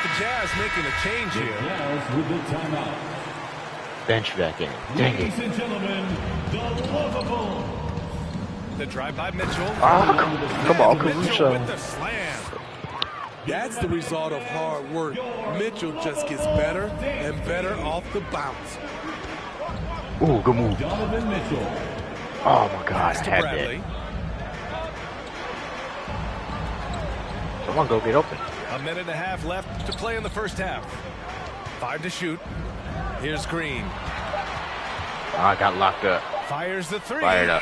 the Jazz making a change here. Jazz with the timeout. Bench back in. Dang Ladies it. and gentlemen, the Lovables. The drive by Mitchell. Oh, come on, Mitchell Caruso. with the slam. That's the result of hard work. Mitchell just gets better and better off the bounce. Ooh, good move. Donovan Mitchell. Oh my God, I Pass to had Bradley. that. Someone go get open. A minute and a half left to play in the first half. 5 to shoot. Here's Green. Oh, I got locked up. Fires the three. Fired up.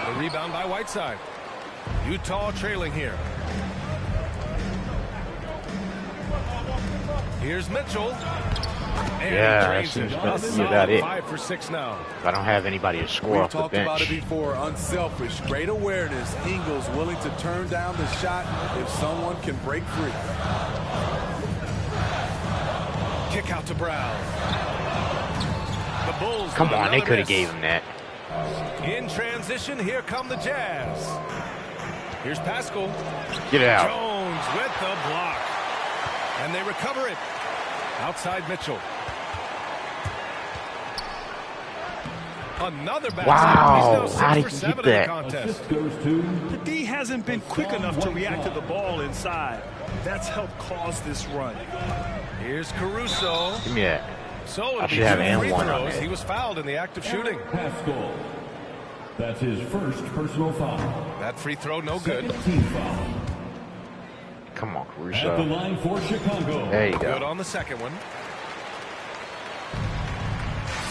The rebound by Whiteside. Utah trailing here. Here's Mitchell. And Yeah, he that drains seems it. to A be solid about it. 5 for 6 now. I don't have anybody to score We've off the talked about it bench. before. Unselfish, great awareness. Ingles willing to turn down the shot if someone can break free. Kick out to Brown. The Bulls. Come with on, they another could have miss. gave him that. In transition, here come the Jazz. Here's Pascal. Get it out. Jones with the block. And they recover it. Outside Mitchell. Another basket. Wow, He's now how 6 did for he 7 get in the that? contest. Assist goes to The D hasn't been quick enough to react to the ball inside. That's helped cause this run. Here's Caruso. Give me that. So I it'll be should have 2 and free one on throws. that. He was fouled in the act of shooting. Pascal. That's his first personal foul. That free throw no good. Second team foul. Come on, At the Caruso. line for Chicago. There you Good go. on the second one.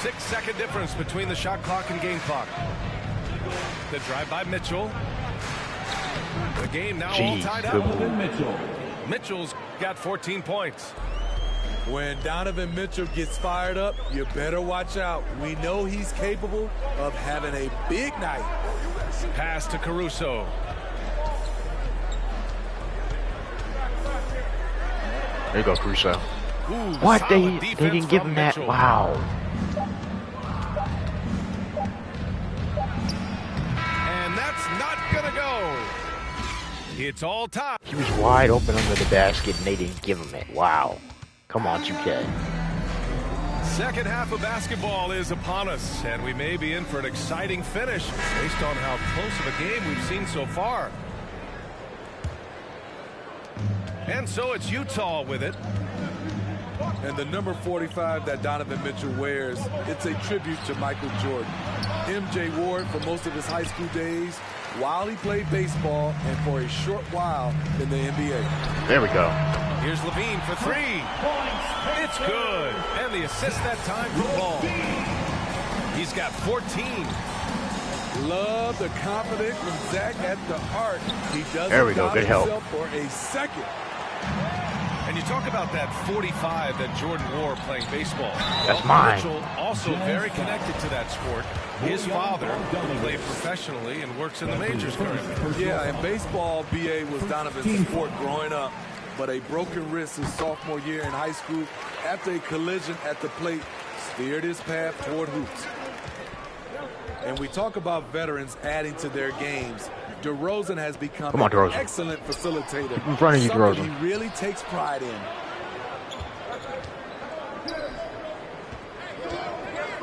6-second difference between the shot clock and game clock. The drive by Mitchell. The game now all Jeez, tied good up. move. Donovan Mitchell. Mitchell's got 14 points. When Donovan Mitchell gets fired up, you better watch out. We know he's capable of having a big night. Pass to Caruso. There you go, Caruso. Ooh, What? solid They defense didn't give from him that? Mitchell. Wow. And that's not gonna go. It's all tied. He was wide open under the basket and they didn't give him it. Wow. Come on, 2K. Second half of basketball is upon us, and we may be in for an exciting finish based on how close of a game we've seen so far. And so it's Utah with it. And the number 45 that Donovan Mitchell wears, it's a tribute to Michael Jordan. MJ wore it for most of his high school days while he played baseball and for a short while in the NBA. There we go. Here's Levine for 3. It's good. And the assist that time from Ball. He's got 14. Love the confidence from Zach at the heart. He doesn't There we go. doubt Good help. himself for a second. And you talk about that 45 that Jordan wore playing baseball. That's mine. Mitchell also very connected to that sport. His father played professionally and works in the majors currently. Yeah, in baseball, BA was Donovan's sport growing up. But a broken wrist his sophomore year in high school after a collision at the plate steered his path toward hoops. And we talk about veterans adding to their games. DeRozan has become Come on, an DeRozan. excellent facilitator. In front of you, Something DeRozan. he really takes pride in.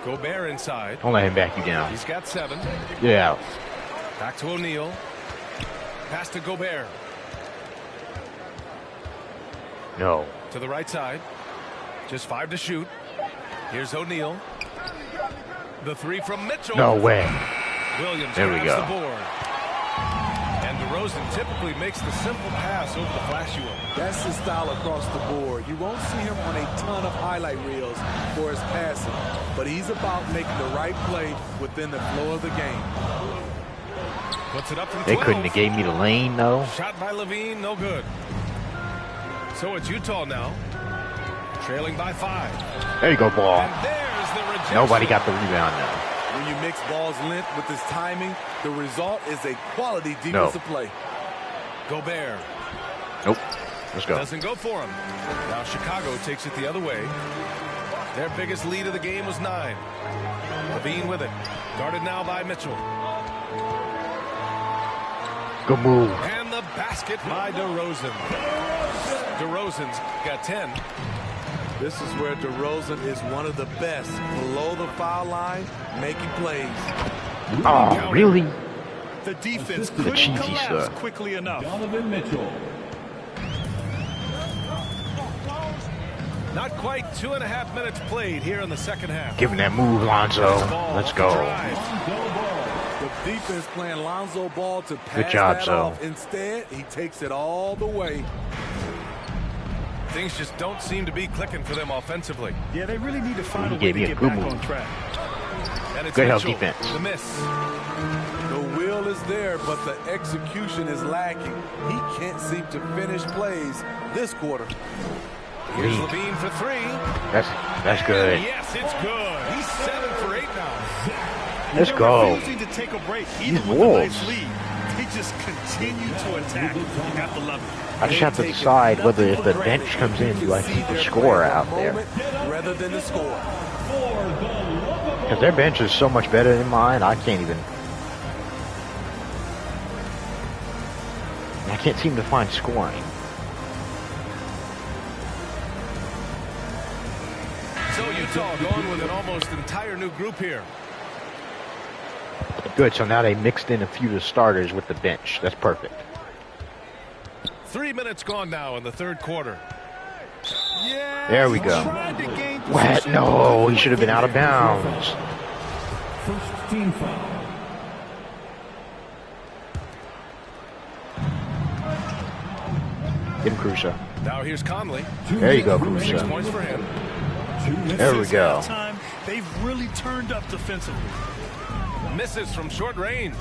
Gobert inside. Don't let him back you down. He's got 7. Yeah. Back to O'Neal. Pass to Gobert. No. To the right side. Just 5 to shoot. Here's O'Neal. The 3 from Mitchell. No way. Williams There we grabs go. the board. And DeRozan typically makes the simple pass over the flashy one. That's his style across the board. You won't see him on a ton of highlight reels for his passing, but he's about making the right play within the flow of the game. Puts it up from 12. They couldn't have gave me the lane, though. Shot by Levine, no good. So it's Utah now, trailing by 5. There you go, Ball. And there's the rejection. Nobody got the rebound, though. When you mix Ball's length with his timing, the result is a quality defensive play. Gobert. Nope. Let's go. Doesn't go for him. Now Chicago takes it the other way. Their biggest lead of the game was 9. Levine with it. Guarded now by Mitchell. Good move. And the basket by DeRozan. DeRozan's got 10. This is where DeRozan is one of the best. Below the foul line, making plays. Oh, really? The defense couldn't collapse quickly enough. Donovan Mitchell. Not quite 2.5 minutes played here in the second half. Give him that move, Lonzo. Let's go. The defense playing Lonzo Ball to pass Good job, that Zo. off. Instead, he takes it all the way. Things just don't seem to be clicking for them offensively. Yeah, they really need to find a way gave to me a get good back move. on track. And it's Good help Mitchell, defense. The miss. The will is there, but the execution is lacking. He can't seem to finish plays this quarter. Here's Levine for 3. That's good. Yes, it's good. He's 7 for 8 now. Let's go. Refusing to take a break, even These with a Wolves. nice lead. They just continue to attack. You have to love it. I just have to decide whether if the bench comes in, do I keep the scorer out there? Rather than the score. Because their bench is so much better than mine, I can't seem to find scoring. So Utah going with an almost entire new group here. Good, so now they mixed in a few of the starters with the bench. That's perfect. 3 minutes gone now in the third quarter. Yeah, There we go. What? No, he should have been out of bounds. First team foul. Give him Caruso. Now here's Conley. There you go, 6 Caruso. points for him. There we go. Time, they've really turned up defensively. Misses from short range.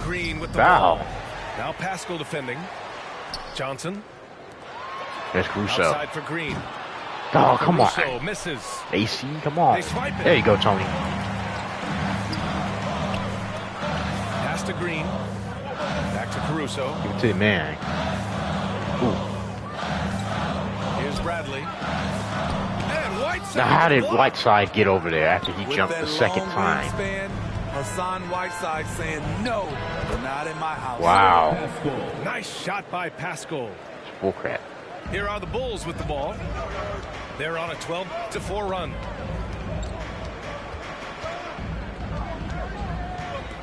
Green with the Foul. ball. Now Pascal defending. Johnson. There's Caruso. Outside for Green. Oh, come on. Caruso misses. AC, come on. They swipe it. There you go, Tony. Pass to Green. Back to Caruso. Give it to the man. Ooh. Here's Bradley. And Whiteside. Now, how did Whiteside get over there after he With jumped that the second long time? wingspan, Hassan Whiteside saying, no, you're not in my house. Wow. Nice shot by Pascal. Bull crap. Here are the Bulls with the ball. They're on a 12-4 run.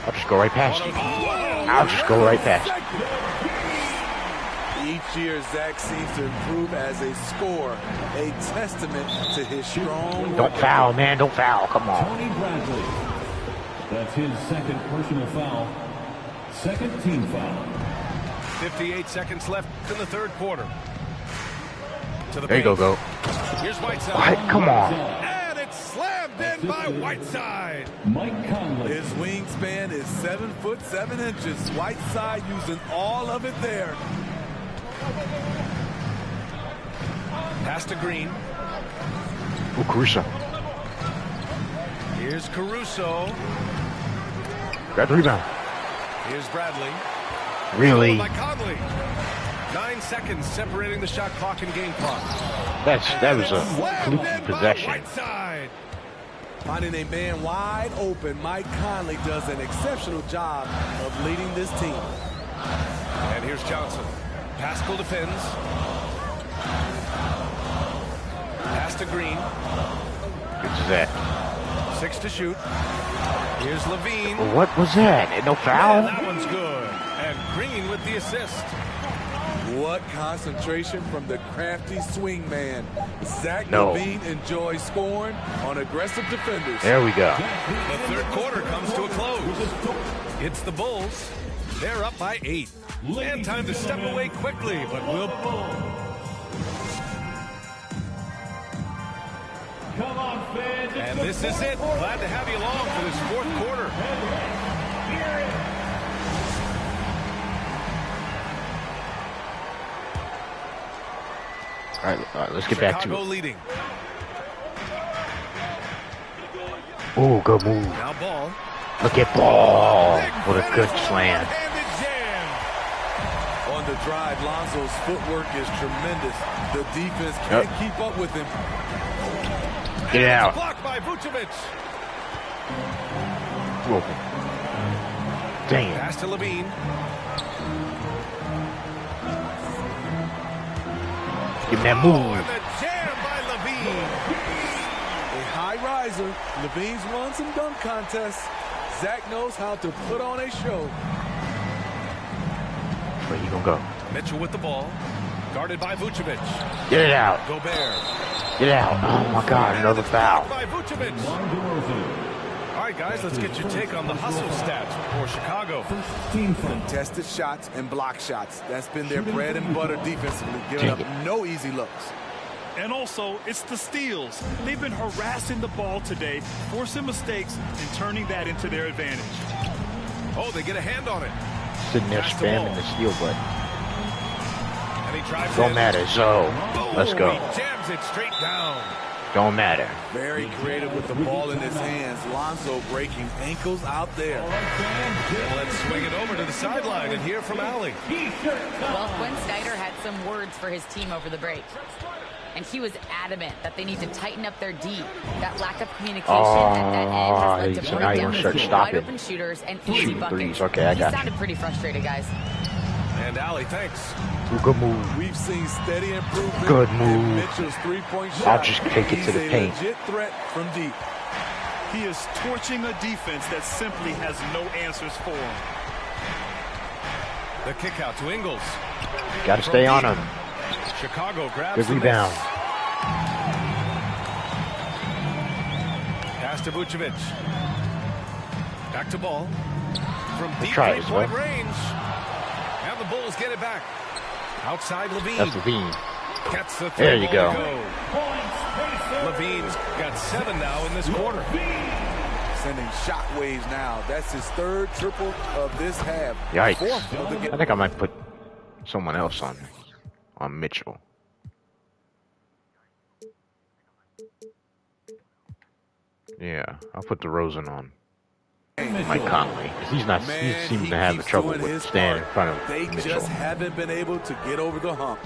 I'll just go right past you. I'll just go right past you. Each year, Zach seems to improve as a scorer, a testament to his strong. Don't foul, man. Don't foul. Come on. Tony Bradley. That's his second personal foul. Second team foul. 58 seconds left in the third quarter. To the There you go, paint. go. Here's Whiteside. What? Come on. And it's slammed in by Whiteside. Mike Conley. His wingspan is 7'7". Whiteside using all of it there. Pass to Green. Ooh, Caruso. Here's Caruso. Grab the rebound. Here's Bradley. Really? By Conley. 9 seconds separating the shot clock and game clock. That was a fluky Slammed in by possession. Whiteside. Finding a man wide open, Mike Conley does an exceptional job of leading this team. And here's Johnson. Pascal defends. Pass to Green. Good as that. 6 to shoot. Here's Levine. What was that? No And foul? that one's good. And Green with the assist. What concentration from the crafty swing man. Zach No. Levine enjoys scoring on aggressive defenders. There we go. The third quarter comes to a close. It's the Bulls. They're up by 8. And time to step away quickly, but we'll... Come on, fans. And this is it. Glad to have you along for this fourth quarter. All right, let's get back Chicago to it. leading. Ooh, good move. Now Ball. Look at Ball. What a good slam. Handed jam. On the drive, Lonzo's footwork is tremendous. The defense can't keep up with him. Get it out. Blocked by Vucevic. Whoa. Dang it. Pass to Levine. Making that move. And the jam by Levine. A high riser. Levine's won some dunk contests. Zach knows how to put on a show. Where you gonna go? Mitchell with the ball. Guarded by Vucevic. Get it out. Gobert. Get it out. Oh my God, another foul. By Vucevic. All right, guys, let's get your take on the hustle stats for Chicago. Contested shots and block shots. That's been their bread and butter defensively, giving up no easy looks. And also, it's the steals. They've been harassing the ball today, forcing mistakes, and turning that into their advantage. Oh, they get a hand on it. Sitting there spamming the steal button. And he drives Don't in. matter, so let's go. He jams it straight down. Don't matter. Very creative with the ball in his hands. Lonzo breaking ankles out there. And let's swing it over to the sideline and hear from Allie. Well, Quinn Snyder had some words for his team over the break. And he was adamant that they need to tighten up their D. That lack of communication at that end has led to so now you want to start wide stopping. open shooters and easy Shooting buckets. threes. Okay, I got He sounded pretty frustrated, guys. And Allie, thanks. Good move. We've seen steady improvement. Good move. Mitchell's three-point shot. I'll just take it to the paint. He's a legit threat from deep. He is torching a defense that simply has no answers for him. The kick out to Ingles. Got to stay on him. Chicago grabs Good the rebound. miss. Pass to Vucevic. Back to ball. From deep three-point range. And the Bulls get it back. Outside Levine. That's Levine. Gets the There you go. Levine's got 7 now in this quarter. Sending shot waves now. That's his third triple of this half. Yikes. Fourth of the game. I think I might put someone else on Mitchell. Yeah, I'll put DeRozan on Mike Conley. He seems to have the trouble with staying in front of They Mitchell. just haven't been able to get over the hump.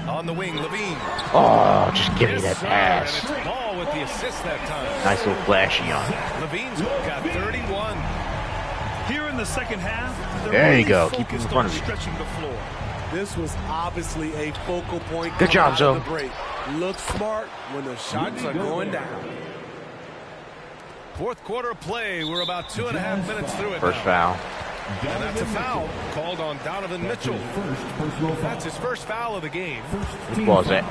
On the wing, Levine. Oh, just give me that And pass. it's Ball with the assist that time. Nice little flashy on it. Levine's got 31. Here in the second half, they're There you really go. Keep him in focused front on of you. stretching the floor. This was obviously a focal point. Good job, coming out of Zoe. the break. Look smart when the shots are going down. Fourth quarter of play. We're about 2.5 minutes through it. First now. foul. And that's a foul called on Donovan Mitchell. That's his first foul of the game. Which ball is that?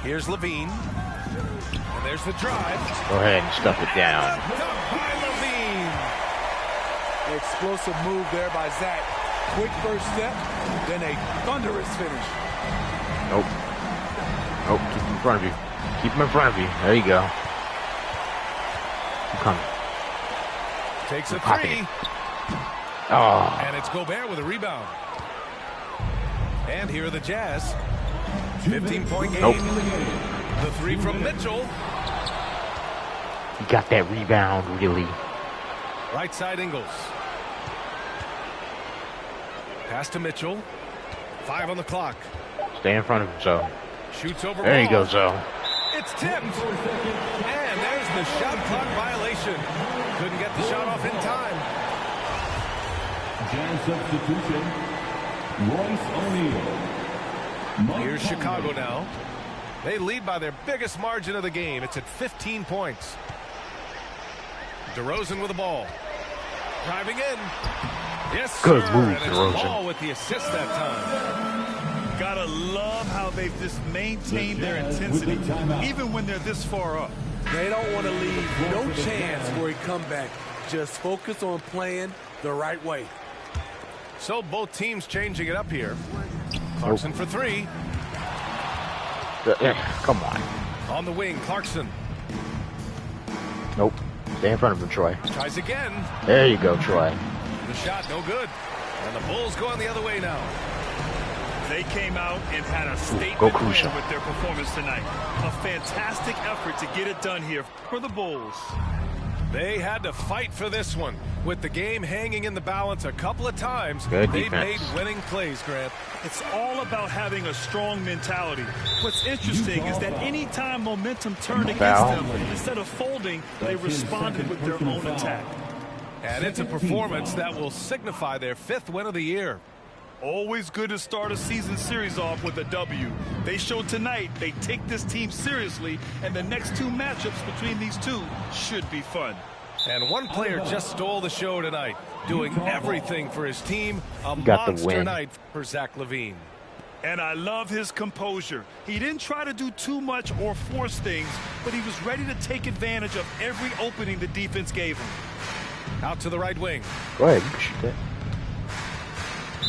Here's Levine. And there's the drive. Go ahead and stuff it down. Dunk by Levine. Explosive move there by Zach. Quick first step, then a thunderous finish. Nope. Nope. Keep him in front of you. Keep him in front of you. There you go. Keep coming. Takes a Popping three. it. Oh. And it's Gobert with a rebound. And here are the Jazz. 15-point game. Nope. The three from Mitchell. He got that rebound, really. Right side Ingles. Pass to Mitchell. 5 on the clock. Stay in front of him, so. Shoots over There you ball. go, so. It's tipped. And there's the shot clock violation. Couldn't get the shot off in time. Jazz substitution. Royce O'Neal. Here's Chicago now. They lead by their biggest margin of the game. It's at 15 points. DeRozan with the ball. Driving in. Yes, Good sir. move, And it's DeRozan. Ball with the assist that time. Gotta love how they've just maintained their intensity, even when they're this far up. They don't want to leave no chance for a comeback. Just focus on playing the right way. So both teams changing it up here. Clarkson for 3. Come on. On the wing, Clarkson. Nope. Stay in front of him, Troy. Tries again. There you go, Troy. The shot, no good. And the Bulls going the other way now. They came out and had a statement go win crucial. with their performance tonight. A fantastic effort to get it done here for the Bulls. They had to fight for this one. With the game hanging in the balance a couple of times, Good they defense. made winning plays, Grant. It's all about having a strong mentality. What's interesting is that any time momentum turned against Foul. them, instead of folding, they responded with their own attack. And it's a performance that will signify their 5th win of the year. Always good to start a season series off with a W. They showed tonight they take this team seriously, and the next 2 matchups between these two should be fun. And one player just stole the show tonight, doing everything for his team. A Got the monster win. night for Zach LaVine. And I love his composure. He didn't try to do too much or force things, but he was ready to take advantage of every opening the defense gave him. Out to the right wing. Go ahead, you can shoot that.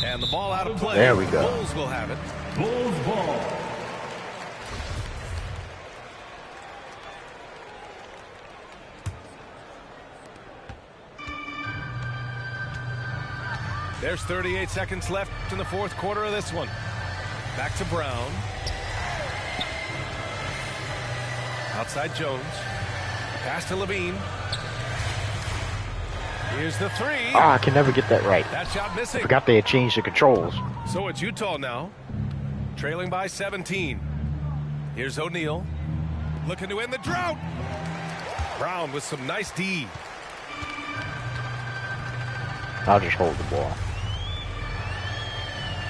And the ball out of play. There we go. Bulls will have it. Bulls ball. There's 38 seconds left in the 4th quarter of this one. Back to Brown. Outside Jones. Pass to LaVine. Here's the 3. Ah, I can never get that right. That shot missing. I forgot they had changed the controls. So it's Utah now, trailing by 17. Here's O'Neal, looking to end the drought. Brown with some nice D. I'll just hold the ball.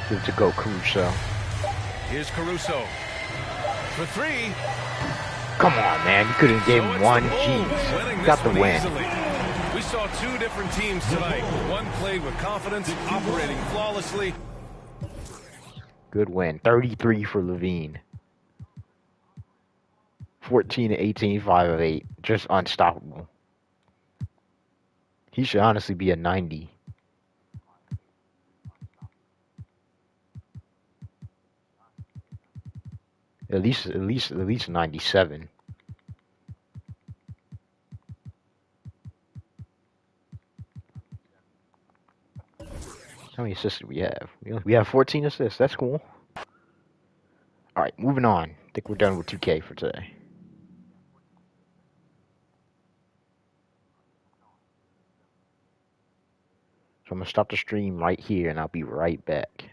Give it to go Caruso. Here's Caruso for 3. Come on, man. You could have gave him one. Jeez. Got the win. Easily. We saw 2 different teams tonight. One played with confidence, operating flawlessly. Good win. 33 for LaVine. 14 to 18, 5 of 8. Just unstoppable. He should honestly be a 90. At least 97. How many assists do we have? We have 14 assists. That's cool. All right, moving on. I think we're done with 2K for today. So I'm going to stop the stream right here, and I'll be right back.